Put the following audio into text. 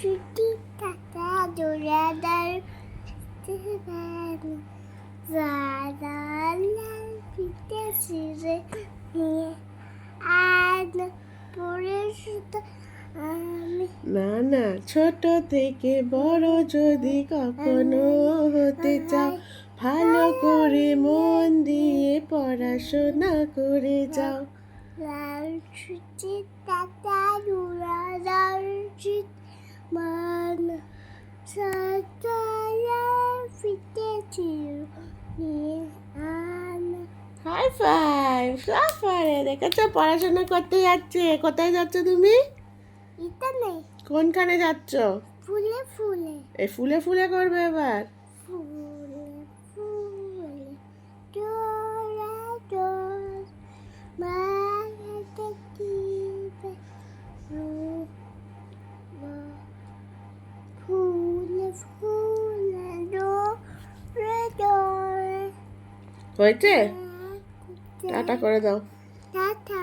ছুটি টাটা জোড়াদার লাল পিঠে ছিঁড়ে নিয়ে আন পরে শুধু আমি না না, ছোট থেকে বড় যদি কখনো হতে চাও, ভালো করে মন দিয়ে পড়াশোনা করে যাও। লাল ছুটি টাটা জোড়াদার মান সাতালার পিঠে ছিঁড়ে নিয়ে আন হাই ফাইভ, সব পারে। দেখেছো, পড়াশোনা করতে যাচ্ছে। কোথায় যাচ্ছ তুমি? এটা নেই কোনখানে যাচ্ছ? ফুলে ফুলে এই ফুলে ফুলে করবে এবার। ফুলে ফুলে ডোরা ডোর মায়াতে দিবে ফুলে ফুলে ডোরে ডোরে হয়েছে? টাটা করে দাও। টাটা।